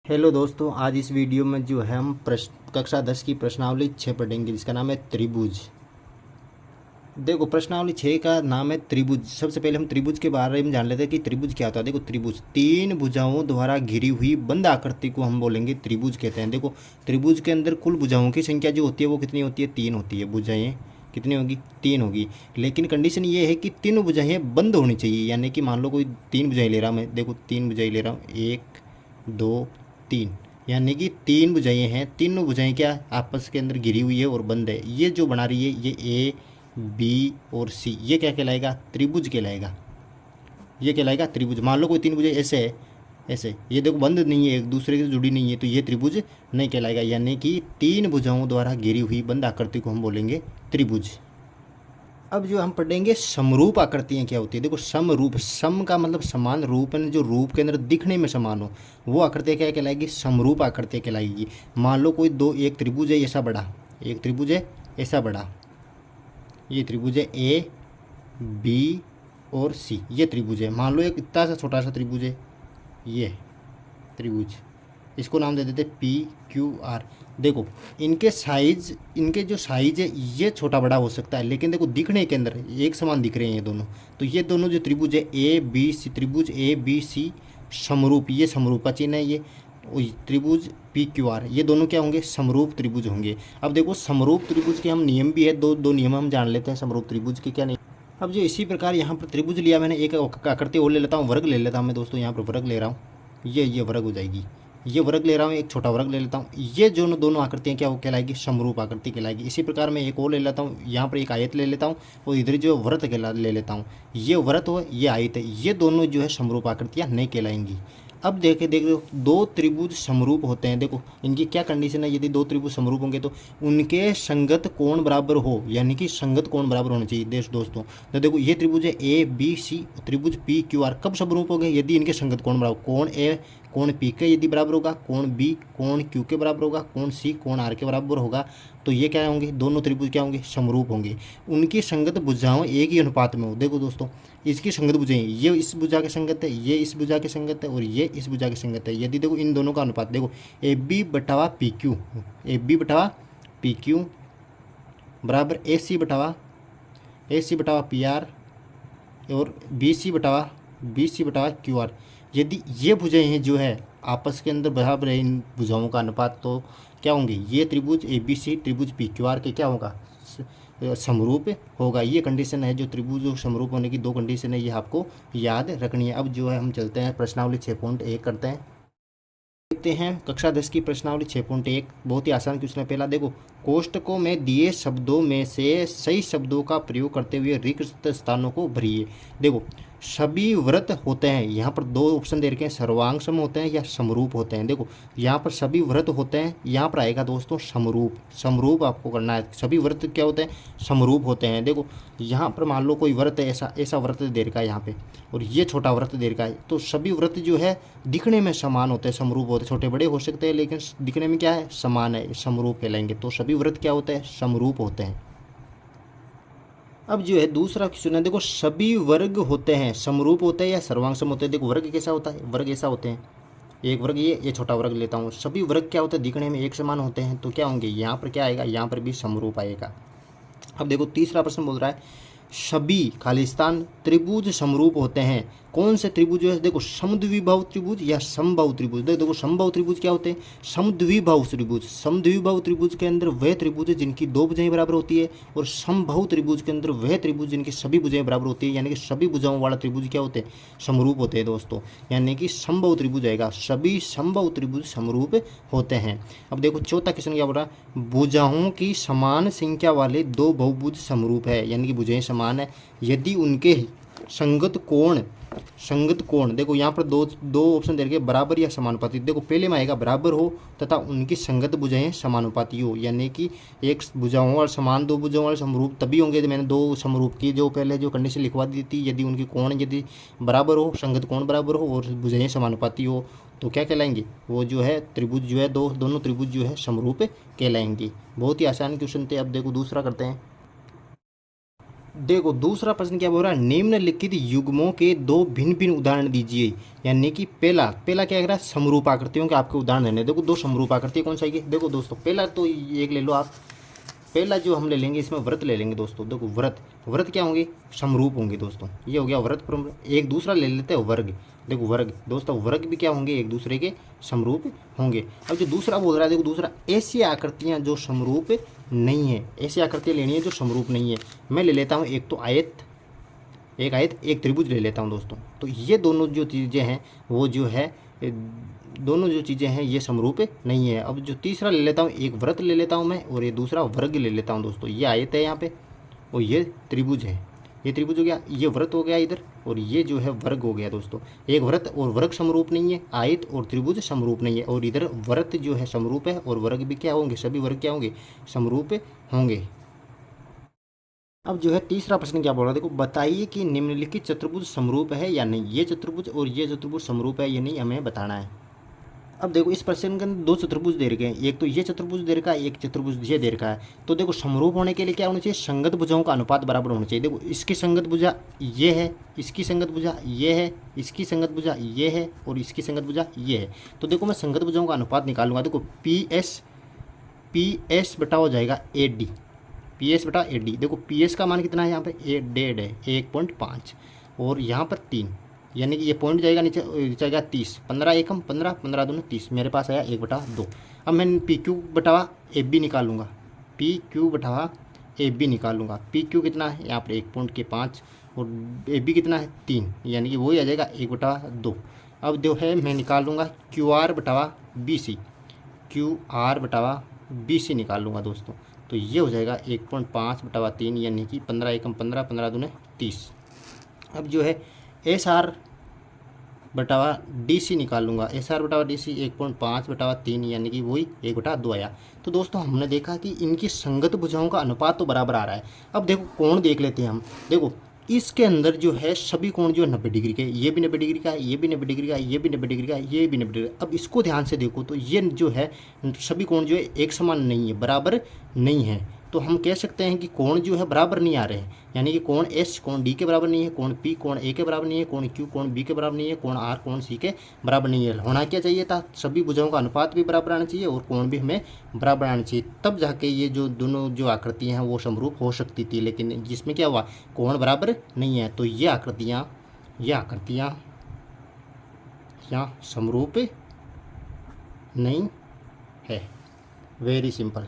Hello दोस्तों, आज इस वीडियो में जो है हम कक्षा 10 की प्रश्नावली 6 पढ़ेंगे, जिसका नाम है त्रिभुज। देखो, प्रश्नावली 6 का नाम है त्रिभुज। सबसे पहले हम त्रिभुज के बारे में जान लेते हैं कि त्रिभुज क्या होता है। देखो, त्रिभुज तीन भुजाओं द्वारा घिरी हुई बंद आकृति को हम बोलेंगे त्रिभुज कहते हैं। देखो, त्रिभुज के अंदर कुल भुजाओं की संख्या जो होती है वो कितनी होती है? 3 होती है। भुजाएं कितनी होगी? 3 होगी। लेकिन कंडीशन ये है कि तीनों भुजाएं बंद होनी चाहिए। यानी कि मान लो कोई 3 भुजाएं ले रहा हूँ मैं। देखो, 3 भुजाएं ले रहा हूँ, 1 2 3। यानी कि 3 भुजाएं हैं। तीनों भुजाएं क्या आपस के अंदर घिरी हुई है और बंद है। ये जो बना रही है ये ए बी और सी, ये क्या कहलाएगा? त्रिभुज कहलाएगा। ये कहलाएगा त्रिभुज। मान लो कोई 3 भुजाएं ऐसे है, ऐसे, ये देखो बंद नहीं है, एक दूसरे से जुड़ी नहीं है, तो ये त्रिभुज नहीं कहलाएगा। यानी कि 3 भुजाओं द्वारा घिरी हुई बंद आकृति को हम बोलेंगे त्रिभुज। अब जो हम पढ़ेंगे समरूप आकृतियाँ क्या होती है। देखो, समरूप, सम का मतलब समान, रूप है जो रूप के अंदर दिखने में समान हो, वो आकृतियाँ क्या कहलाएगी? समरूप आकृतियाँ कहलाएगी। मान लो कोई एक त्रिभुज है ऐसा बड़ा, एक त्रिभुज है ऐसा बड़ा, ये त्रिभुज है ए बी और सी, ये त्रिभुज है। मान लो एक इतना सा छोटा सा त्रिभुज है, ये त्रिभुज, इसको नाम दे देते पी क्यू आर। देखो, इनके साइज, इनके जो साइज है ये छोटा बड़ा हो सकता है, लेकिन देखो दिखने के अंदर एक समान दिख रहे हैं ये दोनों। तो ये दोनों जो त्रिभुज है ए बी सी, त्रिभुज ए बी सी समरूप, ये समरूप का चिन्ह है। ये त्रिभुज पी क्यू आर, ये दोनों क्या होंगे? समरूप त्रिभुज होंगे। अब देखो, समरूप त्रिभुज के हम नियम भी है, दो नियम हम जान लेते हैं समरूप त्रिभुज के क्या नियम। अब जो इसी प्रकार यहाँ पर त्रिभुज लिया मैंने, एक आकृति और ले लेता हूँ, वर्ग ले लेता हूँ मैं दोस्तों। यहाँ पर वर्ग ले रहा हूँ, ये वर्ग हो जाएगी। ये वर्ग ले रहा हूँ, एक छोटा वर्ग ले लेता हूँ। ये जो दोनों आकृतियाँ क्या वो कहलाएगी? समरूप आकृति कहलाएगी। इसी प्रकार मैं एक और ले लेता हूँ, यहाँ पर एक आयत ले लेता हूँ और इधर जो वृत्त ले लेता हूँ। ये वृत्त हो, ये आयत है, ये दोनों जो है समरूप आकृतियाँ नहीं कहलाएंगी। अब देखो, दो त्रिभुज समरूप होते हैं। देखो, इनकी क्या कंडीशन है? यदि दो त्रिभुज समरूप होंगे तो उनके संगत कोण बराबर हो, यानी कि संगत कोण बराबर होना चाहिए दोस्तों। तो देखो, ये त्रिभुज है ए बी सी, त्रिभुज पी क्यू आर कब समरूप हो गए? यदि इनके संगत कोण बराबर, कोण ए कोण पी के यदि बराबर होगा, कोण बी कोण क्यू के बराबर होगा, कोण सी कोण आर के बराबर होगा, तो ये क्या होंगे? दोनों त्रिभुज क्या होंगे? समरूप होंगे। उनकी संगत भुजाएं एक ही अनुपात में हो। देखो दोस्तों, इसकी संगत भुजाएं, ये इस भुजा के संगत है, ये इस भुजा के संगत है और ये इस भुजा के संगत है। यदि देखो इन दोनों का अनुपात, देखो ए बी बटावा पी क्यू, ए बी बटावा पी क्यू बराबर ए सी बटावा पी आर और बी सी बटावा क्यू आर। यदि ये भुजाएं हैं जो है आपस के अंदर बराबर है, इन भुजाओं का अनुपात, तो क्या होंगे? ये त्रिभुज ए बी सी, त्रिभुज पी क्यू आर के क्या होगा? समरूप होगा। ये कंडीशन है, जो त्रिभुज समरूप होने की 2 कंडीशन है, ये आपको याद रखनी है। अब जो है हम चलते हैं प्रश्नावली 6.1 करते हैं। देखते हैं कक्षा 10 की प्रश्नावली 6.1। बहुत ही आसान क्वेश्चन है। पहला देखो, कोष्टकों में दिए शब्दों में से सही शब्दों का प्रयोग करते हुए रिक्त स्थानों को भरिए। देखो, सभी व्रत होते हैं, यहाँ पर 2 ऑप्शन दे रखे हैं, सर्वांग सम होते हैं या समरूप होते हैं। देखो, यहाँ पर सभी व्रत होते हैं, यहाँ पर आएगा दोस्तों समरूप। समरूप आपको करना है। सभी व्रत क्या होते हैं? समरूप होते हैं। देखो, यहाँ पर मान लो कोई व्रत है, ऐसा व्रत दे रखा है यहाँ पे, और ये छोटा व्रत दे रखा है, तो सभी व्रत जो है दिखने में समान होते हैं, समरूप होते हैं। छोटे बड़े हो सकते हैं, लेकिन दिखने में क्या है? समान है, समरूप कहलाएंगे। तो सभी व्रत क्या होते हैं? समरूप होते हैं। अब जो है दूसरा क्वेश्चन है, देखो सभी वर्ग होते हैं, समरूप होते हैं या सर्वांग सम होते हैं। देखो, वर्ग कैसा होता है? वर्ग ऐसा होते हैं, एक वर्ग ये छोटा वर्ग लेता हूँ। सभी वर्ग क्या होते हैं? दिखने में एक समान होते हैं, तो क्या होंगे? यहाँ पर क्या आएगा? यहाँ पर भी समरूप आएगा। अब देखो, तीसरा प्रश्न बोल रहा है सभी खालिस्तान त्रिभुज समरूप होते हैं। कौन से त्रिभुज है? देखो, समद्विबाहु त्रिभुज या समबाहु त्रिभुज। देखो, समबाहु त्रिभुज क्या होते हैं? समद्विबाहु त्रिभुज। समद्विबाहु त्रिभुज के अंदर वह त्रिभुज है जिनकी 2 भुजाएं बराबर होती है, और समबाहु त्रिभुज के अंदर वह त्रिभुज जिनकी सभी भुजाएं बराबर होती है। यानी कि सभी भुजाओं वाला त्रिभुज क्या होते हैं? समरूप होते हैं दोस्तों। यानी कि समबाहु त्रिभुज आएगा। सभी समबाहु त्रिभुज समरूप होते हैं। अब देखो, चौथा क्वेश्चन क्या बोल रहा है? भुजाओं की समान संख्या वाले 2 बहुभुज समरूप है, यानी कि भुजाएं समान है यदि उनके संगत कोण, देखो यहाँ पर दो ऑप्शन दे रखे, बराबर या समानुपाती। देखो, पहले में आएगा बराबर हो तथा उनकी संगत भुजाएं समानुपाती हो। यानी कि एक भुजाओं और समान 2 भुजाओं वाले समरूप तभी होंगे। मैंने 2 समरूप की जो पहले जो कंडीशन लिखवा दी थी, यदि उनकी कोण यदि बराबर हो, संगत कोण बराबर हो और भुजाएं समानुपाती हो, तो क्या कहलाएंगे? वो जो है त्रिभुज जो है, दोनों त्रिभुज जो है समरूप कहलाएंगे। बहुत ही आसान क्वेश्चन थे। अब देखो दूसरा करते हैं। देखो दूसरा प्रश्न क्या बोल रहा है, निम्नलिखित युग्मों के दो भिन्न भिन्न उदाहरण दीजिए। यानी कि पहला पहला क्या कह रहा है, समरूप आकृतियों के आपके उदाहरण देने। देखो दो समरूप आकृति कौन सा है? देखो दोस्तों पहला तो एक ले लो आप, पहला जो हम ले लेंगे इसमें व्रत ले लेंगे दोस्तों। देखो व्रत व्रत क्या होंगे, समरूप होंगे दोस्तों। ये हो गया व्रत प्रमेय। एक दूसरा ले लेते हैं वर्ग। देखो वर्ग दोस्तों, वर्ग भी क्या होंगे, एक दूसरे के समरूप होंगे। अब जो दूसरा बोल रहा है, देखो दूसरा ऐसी आकृतियाँ जो समरूप नहीं है, ऐसी आकृतियाँ लेनी है जो समरूप नहीं है। मैं ले लेता हूँ एक तो आयत, एक आयत एक त्रिभुज ले लेता हूँ दोस्तों। तो ये दोनों जो चीज़ें हैं वो जो है दोनों जो चीज़ें हैं ये समरूप नहीं है। अब जो तीसरा ले लेता हूँ, एक व्रत ले लेता हूँ मैं, और ये दूसरा वर्ग ले लेता हूँ दोस्तों। ये आयत है यहाँ पे और ये त्रिभुज है। ये त्रिभुज हो गया, ये व्रत हो गया इधर, और ये जो है वर्ग हो गया दोस्तों। एक व्रत और वर्ग समरूप नहीं है, आयत और त्रिभुज समरूप नहीं है, और इधर व्रत जो है समरूप है और वर्ग भी क्या होंगे, सभी वर्ग क्या होंगे, समरूप होंगे। अब जो है तीसरा प्रश्न क्या बोल रहा है, देखो बताइए कि निम्नलिखित चतुर्भुज समरूप है या नहीं। ये चतुर्भुज और ये चतुर्भुज समरूप है या नहीं, हमें बताना है। अब देखो इस प्रश्न के अंदर दो चतुर्भुज दे रखे हैं, एक तो ये चतुर्भुज दे रखा है, एक चतुर्भुज ये दे रखा है। तो देखो समरूप होने के लिए क्या होना चाहिए, संगत भुजाओं का अनुपात बराबर होना चाहिए। देखो इसकी संगत भुजा ये है, इसकी संगत भुजा ये है, इसकी संगत भुजा ये है, और इसकी संगत भुजा ये है। तो देखो मैं संगत भुजाओं का अनुपात निकालूंगा। देखो पी एस बटा हो जाएगा ए डी, पी एस बटा ए डी। देखो पी एस का मान कितना है यहाँ पे, 1.5 है, 1.5, और यहाँ पर 3, यानी कि ये पॉइंट जाएगा नीचे, जाएगा 30, 15 एकम 15, 15 दूनी 30, मेरे पास आया 1/2। अब मैं पी क्यू बटावा ए बी निकालूंगा, पी क्यू बटावा ए बी निकालूंगा। पी क्यू कितना है यहाँ पर 1.5, और ए बी कितना है 3, यानी कि वही आ जाएगा 1/2। अब जो है मैं निकालूंगा क्यू आर बटावा बी सी, क्यू आर बटावा बी सी निकाल लूँगा दोस्तों। तो ये हो जाएगा 1.5/3, यानी कि 15 एकम 15, 15 दूने 30। अब जो है एस आर बटावा डी सी निकाल लूँगा, एस आर बटावा डी सी 1.5/3, यानी कि वही 1/2 आया। तो दोस्तों हमने देखा कि इनकी संगत भुजाओं का अनुपात तो बराबर आ रहा है। अब देखो कोण देख लेते हैं हम। देखो इसके अंदर जो है सभी कोण जो है 90 डिग्री के, ये भी 90 डिग्री का है, ये भी 90 डिग्री का है, ये भी 90 डिग्री का है, ये भी 90 डिग्री। अब इसको ध्यान से देखो तो ये जो है सभी कोण जो है एक समान नहीं है, बराबर नहीं है। तो हम कह सकते हैं कि कोण जो है बराबर नहीं आ रहे हैं, यानी कि कोण एस कोण डी के बराबर नहीं है, कोण पी कोण ए के बराबर नहीं है, कोण क्यू कोण बी के बराबर नहीं है, कोण आर कोण सी के बराबर नहीं है। होना क्या चाहिए था, सभी भुजाओं का अनुपात भी बराबर आना चाहिए और कोण भी हमें बराबर आना चाहिए, तब जाके ये जो दोनों जो आकृतियाँ हैं वो समरूप हो सकती थी। लेकिन जिसमें क्या हुआ, कोण बराबर नहीं है, तो ये आकृतियाँ यहाँ समरूप नहीं है। Very simple.